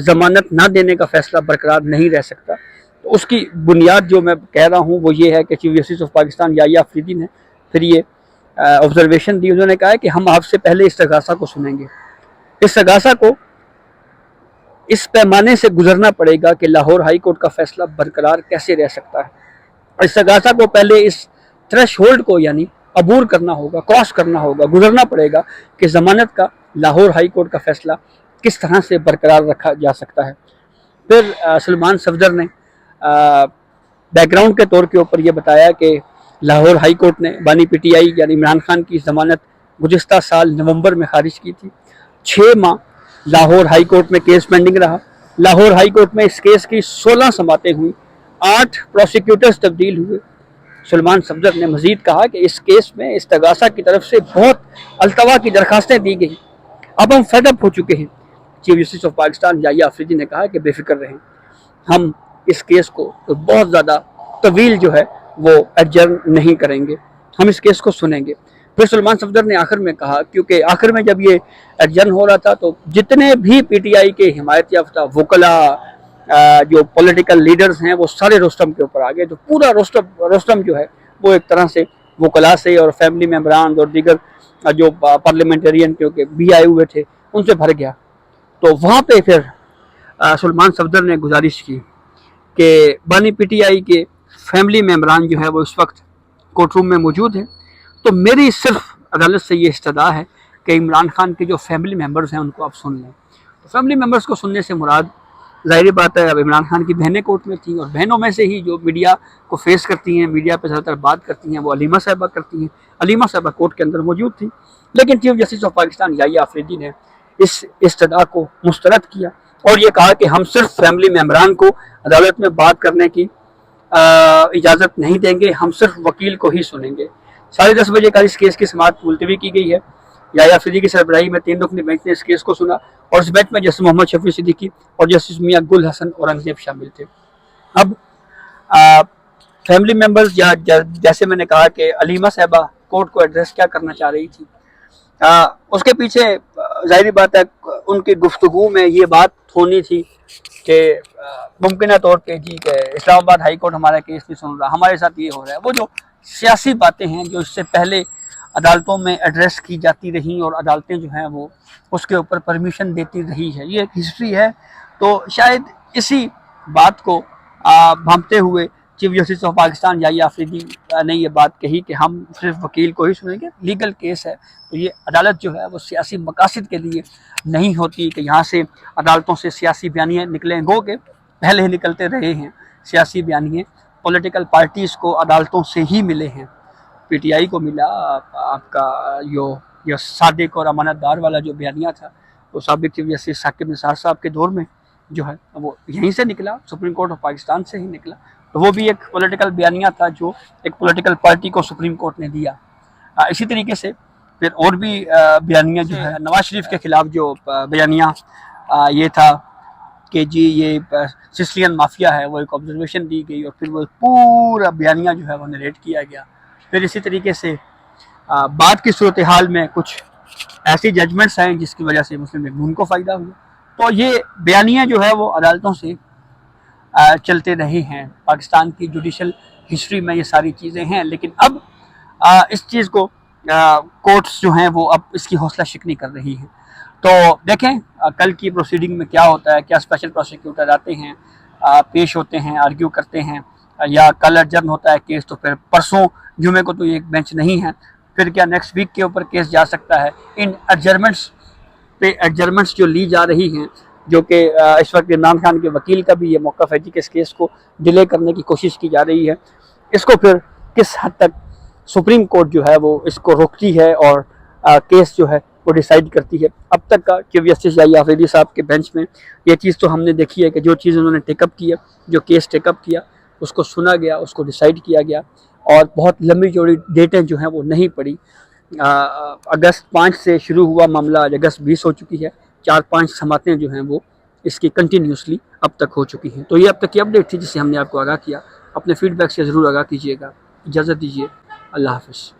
ضمانت نہ دینے کا فیصلہ برقرار نہیں رہ سکتا. تو اس کی بنیاد جو میں کہہ رہا ہوں وہ یہ ہے کہ چیف جسٹس آف پاکستان یحییٰ آفریدی نے پھر یہ آبزرویشن دی. انہوں نے کہا ہے کہ ہم آپ سے پہلے استغاثہ کو سنیں گے. استغاثہ کو اس پیمانے سے گزرنا پڑے گا کہ لاہور ہائی کورٹ کا فیصلہ برقرار کیسے رہ سکتا ہے. استغاثہ کو پہلے اس تھریش ہولڈ کو یعنی عبور کرنا ہوگا, کراس کرنا ہوگا, گزرنا پڑے گا کہ ضمانت کا لاہور ہائی کورٹ کا فیصلہ کس طرح سے برقرار رکھا جا سکتا ہے. پھر سلمان صفدر نے بیک گراؤنڈ کے طور کے اوپر یہ بتایا کہ لاہور ہائی کورٹ نے بانی پی ٹی آئی یعنی عمران خان کی ضمانت گزشتہ سال نومبر میں خارج کی تھی. 6 ماہ لاہور ہائی کورٹ میں کیس پینڈنگ رہا. لاہور ہائی کورٹ میں اس کیس کی 16 سماعتیں ہوئیں, 8 پروسیکیوٹرز تبدیل ہوئے. سلمان صفدر نے مزید کہا کہ اس کیس میں استغاثہ کی طرف سے بہت التوا کی درخواستیں دی گئی. اب ہم فیڈ اپ ہو چکے ہیں. چیف جسٹس آف پاکستان یحییٰ آفریدی نے کہا کہ بے فکر رہیں, ہم اس کیس کو بہت زیادہ طویل جو ہے وہ ایڈجرن نہیں کریں گے, ہم اس کیس کو سنیں گے. پھر سلمان صفدر نے آخر میں کہا, کیونکہ آخر میں جب یہ ایڈجرن ہو رہا تھا تو جتنے بھی پی ٹی آئی کے حمایت یافتہ وکلاء جو پولیٹیکل لیڈرز ہیں وہ سارے رستم کے اوپر آ گئے. تو پورا رستم جو ہے وہ ایک طرح سے وکلاء سے اور فیملی ممبران اور دیگر جو پارلیمنٹرین کے بھی آئے ہوئے تھے ان سے بھر گیا. تو وہاں پہ پھر سلمان صفدر نے گزارش کی کہ بانی پی ٹی آئی کے فیملی ممبران جو ہے وہ اس وقت کورٹ روم میں موجود ہیں, تو میری صرف عدالت سے یہ استدعا ہے کہ عمران خان کے جو فیملی ممبرز ہیں ان کو آپ سن لیں. تو فیملی ممبرز کو سننے سے مراد ظاہری بات ہے اب عمران خان کی بہنیں کورٹ میں تھیں, اور بہنوں میں سے ہی جو میڈیا کو فیس کرتی ہیں, میڈیا پہ زیادہ تر بات کرتی ہیں, وہ علیمہ صاحبہ کرتی ہیں. علیمہ صاحبہ کورٹ کے اندر موجود تھیں, لیکن چیف جسٹس آف پاکستان یحییٰ آفریدی نے اس استدعا کو مسترد کیا اور یہ کہا کہ ہم صرف فیملی ممبران کو عدالت میں بات کرنے کی اجازت نہیں دیں گے, ہم صرف وکیل کو ہی سنیں گے. 10:30 بجے کا اس کیس کی سماعت ملتوی کی گئی ہے. یحییٰ آفریدی کی سربراہی میں 3 رکنی بینچ نے اس کیس کو سنا, اور اس بینچ میں جسٹس محمد شفیع صدیقی اور جسٹس میاں گل حسن اورنگزیب شامل تھے. اب فیملی ممبرز یا جیسے میں نے کہا کہ علیمہ صاحبہ کورٹ کو ایڈریس کیا کرنا چاہ رہی تھی, اس کے پیچھے ظاہری بات ہے ان کی گفتگو میں یہ بات ہونی تھی کہ ممکنہ طور پہ جی کہ اسلام آباد ہائی کورٹ ہمارا کیس نہیں سن رہا, ہمارے ساتھ یہ ہو رہا ہے. وہ جو سیاسی باتیں ہیں جو اس سے پہلے عدالتوں میں ایڈریس کی جاتی رہیں اور عدالتیں جو ہیں وہ اس کے اوپر پرمیشن دیتی رہی ہے, یہ ایک ہسٹری ہے. تو شاید اسی بات کو بھانپتے ہوئے چیف جسٹس آف پاکستان یحییٰ آفریدی نے یہ بات کہی کہ ہم صرف وکیل کو ہی سنیں گے. لیگل کیس ہے تو یہ عدالت جو ہے وہ سیاسی مقاصد کے لیے نہیں ہوتی کہ یہاں سے عدالتوں سے سیاسی بیانیے نکلیں, گو کہ پہلے نکلتے رہے ہیں سیاسی بیانیے پولیٹیکل پارٹیز کو عدالتوں سے ہی ملے ہیں. پی ٹی آئی کو ملا آپ کا یہ صادق اور امانت دار والا جو بیانیہ تھا وہ سابق چیف جسٹس ثاقب نثار صاحب کے دور میں جو ہے وہ یہیں سے نکلا, سپریم کورٹ آف پاکستان سے ہی نکلا. تو وہ بھی ایک پولیٹیکل بیانیہ تھا جو ایک پولیٹیکل پارٹی کو سپریم کورٹ نے دیا. اسی طریقے سے پھر اور بھی بیانیہ جو ہے نواز شریف کے خلاف جو بیانیہ یہ تھا کہ جی یہ سسلین مافیا ہے, وہ ایک آبزرویشن دی گئی اور پھر وہ پورا بیانیہ جو ہے وہ نریٹ کیا گیا. پھر اسی طریقے سے بعد کی صورتحال میں کچھ ایسی ججمنٹس ہیں جس کی وجہ سے مسلم لیگ نون کو فائدہ ہوا. تو یہ بیانیہ جو ہے وہ عدالتوں سے چلتے رہے ہیں. پاکستان کی جوڈیشل ہسٹری میں یہ ساری چیزیں ہیں, لیکن اب اس چیز کو کورٹس جو ہیں وہ اب اس کی حوصلہ شکنی کر رہی ہیں. تو دیکھیں کل کی پروسیڈنگ میں کیا ہوتا ہے, کیا اسپیشل پروسیکیوٹر آتے ہیں, پیش ہوتے ہیں, آرگیو کرتے ہیں, یا کل ایڈجرن ہوتا ہے کیس تو پھر پرسوں جمعے کو تو یہ ایک بینچ نہیں ہے, پھر کیا نیکسٹ ویک کے اوپر کیس جا سکتا ہے. ان ایڈجرمنٹس جو لی جا رہی ہیں, جو کہ اس وقت عمران خان کے وکیل کا بھی یہ موقف ہے کہ اس کیس کو ڈیلے کرنے کی کوشش کی جا رہی ہے, اس کو پھر کس حد تک سپریم کورٹ جو ہے وہ اس کو روکتی ہے اور کیس جو ہے وہ ڈیسائیڈ کرتی ہے. اب تک کا چیف جسٹس یحییٰ آفریدی صاحب کے بینچ میں یہ چیز تو ہم نے دیکھی ہے کہ جو چیز انہوں نے ٹیک اپ کیا, جو کیس ٹیک اپ کیا اس کو سنا گیا, اس کو ڈیسائیڈ کیا گیا, اور بہت لمبی چوڑی ڈیٹیں جو ہیں وہ نہیں پڑی. اگست 5 سے شروع ہوا معاملہ, آج اگست 20 ہو چکی ہے. 4-5 سماعتیں جو ہیں وہ اس کی کنٹینیوسلی اب تک ہو چکی ہیں. تو یہ اب تک کی اپڈیٹ تھی جس سے ہم نے آپ کو آگاہ کیا. اپنے فیڈ بیک سے ضرور آگاہ کیجیے گا. اجازت دیجیے, اللہ حافظ.